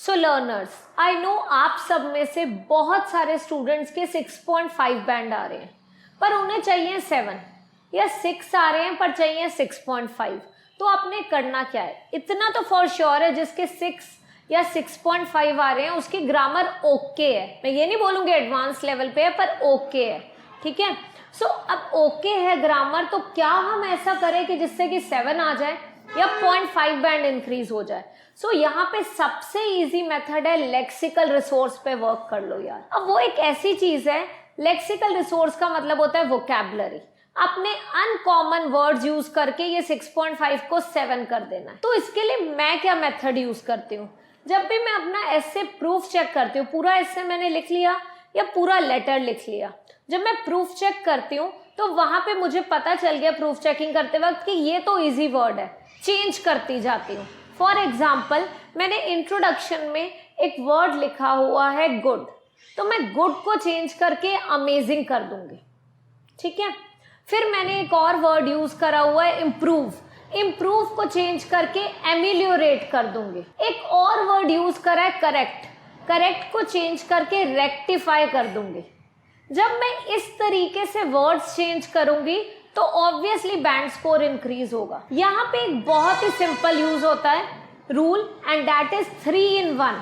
So learners, I know आप सब में से बहुत सारे स्टूडेंट्स के 6.5 बैंड आ रहे हैं, पर उन्हें चाहिए 7 या 6 आ रहे हैं पर चाहिए 6.5। तो आपने करना क्या है, इतना तो फॉर श्योर है जिसके 6 या 6.5 आ रहे हैं उसकी ग्रामर ओके है। मैं ये नहीं बोलूंगी एडवांस लेवल पे है, पर ओके है, ठीक है। सो अब ओके है ग्रामर, तो क्या हम ऐसा करें कि जिससे कि 7 आ जाए या 0.5 बैंड इंक्रीज हो जाए। सो यहाँ पे सबसे इजी मेथड है लेक्सिकल रिसोर्स पे वर्क कर लो यार। अब वो एक ऐसी चीज है, लेक्सिकल रिसोर्स का मतलब होता है वोकैबुलरी। आपने अनकॉमन वर्ड्स यूज करके ये 6.5 को 7 कर देना है। तो इसके लिए मैं क्या मेथड यूज करती हूँ, जब भी मैं अपना एसे प्रूफ चेक करती हूँ, पूरा एसे मैंने लिख लिया या पूरा लेटर लिख लिया, जब मैं प्रूफ चेक करती हूँ तो वहां पे मुझे पता चल गया प्रूफ चेकिंग करते वक्त कि ये तो इजी वर्ड है, चेंज करती जाती हूँ। फॉर एग्जाम्पल, मैंने इंट्रोडक्शन में एक वर्ड लिखा हुआ है गुड, तो मैं गुड को चेंज करके अमेजिंग कर दूंगी, ठीक है। फिर मैंने एक और वर्ड यूज करा हुआ है इम्प्रूव, इम्प्रूव को चेंज करके एमिलियोरेट कर दूंगी। एक और वर्ड यूज करा है करेक्ट, करेक्ट को चेंज करके रेक्टिफाई कर दूंगी। जब मैं इस तरीके से वर्ड्स चेंज करूंगी तो ऑब्वियसली बैंड स्कोर इंक्रीज होगा। यहाँ पे एक बहुत ही सिंपल यूज होता है rule, and that is 3 in 1,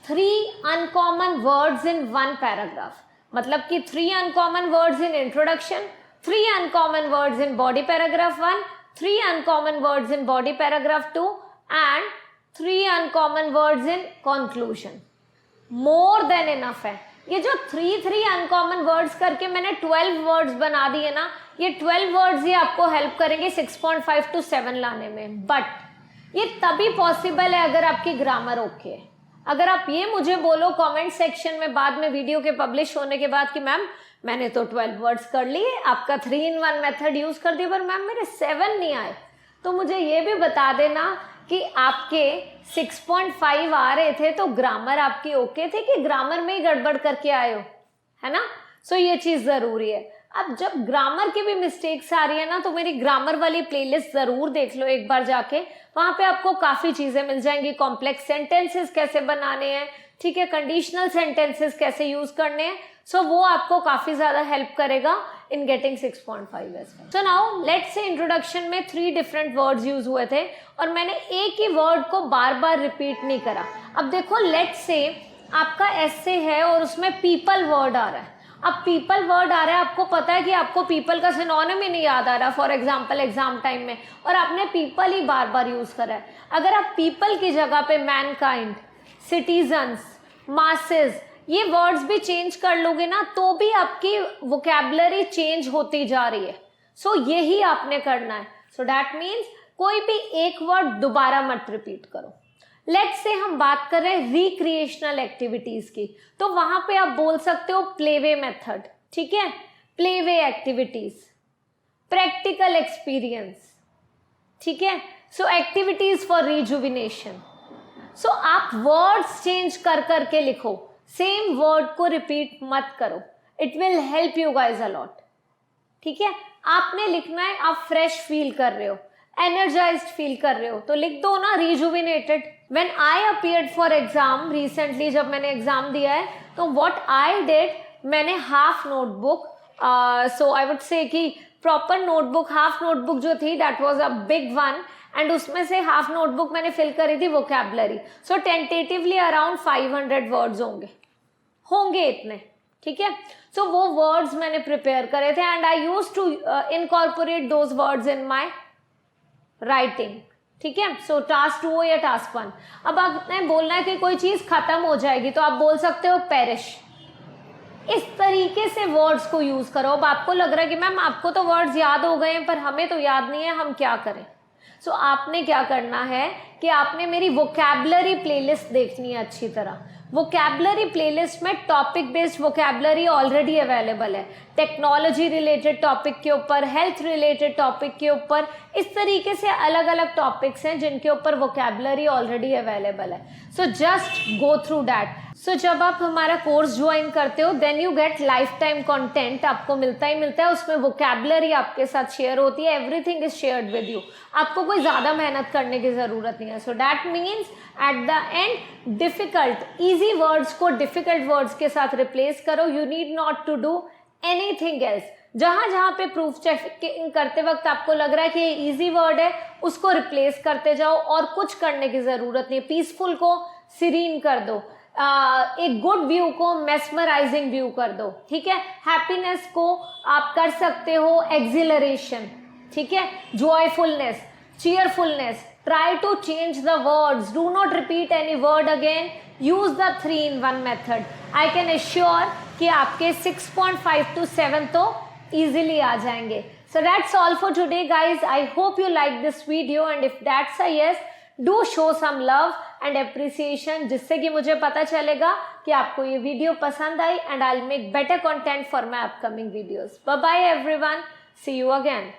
3 uncommon words in 1 paragraph. मतलब कि 3 uncommon words in introduction, 3 uncommon words in body paragraph 1, 3 uncommon words in body paragraph 2 and 3 uncommon words in conclusion. More than enough है। ये जो 3 uncommon words करके मैंने 12 words बना दिए ना, ये 12 वर्ड्स ही आपको हेल्प करेंगे 6.5 to 7 लाने में। बट ये तभी पॉसिबल है अगर आपकी ग्रामर ओके है। अगर आप ये मुझे बोलो कमेंट सेक्शन में बाद में वीडियो के पब्लिश होने के बाद कि मैम मैंने तो 12 वर्ड्स कर लिए, आपका 3 in 1 मेथड यूज कर दिया, पर मैम मेरे 7 नहीं आए, तो मुझे ये भी बता देना कि आपके 6.5 आ रहे थे तो ग्रामर आपकी ओके थे कि ग्रामर में ही गड़बड़ करके आए हो, है ना। सो ये चीज जरूरी है। अब जब ग्रामर की भी मिस्टेक्स आ रही है ना, तो मेरी ग्रामर वाली प्लेलिस्ट जरूर देख लो एक बार जाके, वहां पे आपको काफी चीजें मिल जाएंगी। कॉम्प्लेक्स सेंटेंसेस कैसे बनाने हैं, ठीक है, कंडीशनल सेंटेंसेस कैसे यूज करने हैं, सो वो आपको काफी ज्यादा हेल्प करेगा in getting 6.5 as well. So now let's say introduction में 3 डिफरेंट वर्ड्स यूज हुए थे और मैंने एक ही वर्ड को बार बार रिपीट नहीं करा। अब देखो, लेट्स से आपका एसे है और उसमें पीपल वर्ड आ रहा है। अब पीपल वर्ड आ रहा है, आपको पता है कि आपको पीपल का सिनोनिम ही नहीं याद आ रहा फॉर एग्जाम्पल एग्जाम टाइम में, और आपने पीपल ही बार बार यूज करा है। अगर आप पीपल की जगह पे मैनकाइंड, सिटीजन्स, मासेस ये वर्ड्स भी चेंज कर लोगे ना, तो भी आपकी वोकैबुलरी चेंज होती जा रही है। सो यही आपने करना है। सो दैट मीन्स कोई भी एक वर्ड दोबारा मत रिपीट करो। लेट्स से हम बात कर रहे हैं रिक्रिएशनल एक्टिविटीज की, तो वहां पे आप बोल सकते हो प्लेवे मेथड, ठीक है, प्लेवे एक्टिविटीज, प्रैक्टिकल एक्सपीरियंस, ठीक है। सो एक्टिविटीज फॉर रिजुविनेशन। सो आप वर्ड्स चेंज कर करके लिखो, सेम वर्ड को रिपीट मत करो, it will help you guys a lot, ठीक है। आपने लिखना है आप फ्रेश फील कर रहे हो, एनर्जाइज्ड फील कर रहे हो, तो लिख दो ना rejuvenated. When I appeared for exam recently, जब मैंने एग्जाम दिया है, तो व्हाट आई डिड, मैंने half notebook, so I would say कि प्रॉपर नोटबुक, हाफ नोटबुक जो थी that was a big one, and उसमें से हाफ नोटबुक मैंने फिल करी थी वोकैबुलरी। सो टेंटेटिवली अराउंड 500 वर्ड्स होंगे इतने, ठीक है। सो वो वर्ड्स मैंने प्रिपेयर करे थे and I used to incorporate those words in my writing, ठीक है। सो टास्क 2 हो या टास्क 1, अब आपने बोलना है कि कोई चीज खत्म हो जाएगी, तो आप बोल सकते हो पेरिश। इस तरीके से वर्ड्स को यूज करो। अब आपको लग रहा है कि मैम आपको तो वर्ड्स याद हो गए हैं पर हमें तो याद नहीं है, हम क्या करें। सो आपने क्या करना है कि आपने मेरी वोकैबुलरी प्लेलिस्ट देखनी है अच्छी तरह। वोकैबुलरी प्लेलिस्ट में topic based vocabulary already available है, टेक्नोलॉजी रिलेटेड टॉपिक के ऊपर, हेल्थ रिलेटेड टॉपिक के ऊपर, इस तरीके से अलग अलग टॉपिक्स हैं जिनके ऊपर वोकैबुलरी ऑलरेडी अवेलेबल है. So just go through that. So जब आप हमारा कोर्स ज्वाइन करते हो then you get lifetime content, आपको मिलता ही मिलता है. उसमें वोकैबुलरी आपके साथ शेयर होती है, everything is shared with you. आपको कोई ज़्यादा मेहनत करने की ज़रूरत नहीं है. So that means at the end difficult easy words को डिफ़िकल्ट वर्ड्स के साथ रिप्लेस करो. You need not to do anything else. जहाँ जहाँ पे प्रूफ चेकिंग करते वक्त आपको लग रहा है कि ये ईजी वर्ड है, उसको रिप्लेस करते जाओ और कुछ करने की ज़रूरत नहीं. पीसफुल को सीरीन कर दो, एक गुड व्यू को मेस्मराइजिंग व्यू कर दो. ठीक है. हैप्पीनेस को आप कर सकते हो एक्सिलरेशन. ठीक है. Joyfulness, cheerfulness. Try to change the words, do not repeat any word again. Use the 3-in-1 method. I can assure कि आपके 6.5 to 7 तो easily आ जाएंगे. So that's all for today guys. I hope you like this video and if that's a yes, do show some love and appreciation जिससे कि मुझे पता चलेगा कि आपको ये वीडियो पसंद आई and I'll make better content for my upcoming videos. Bye bye everyone. See you again.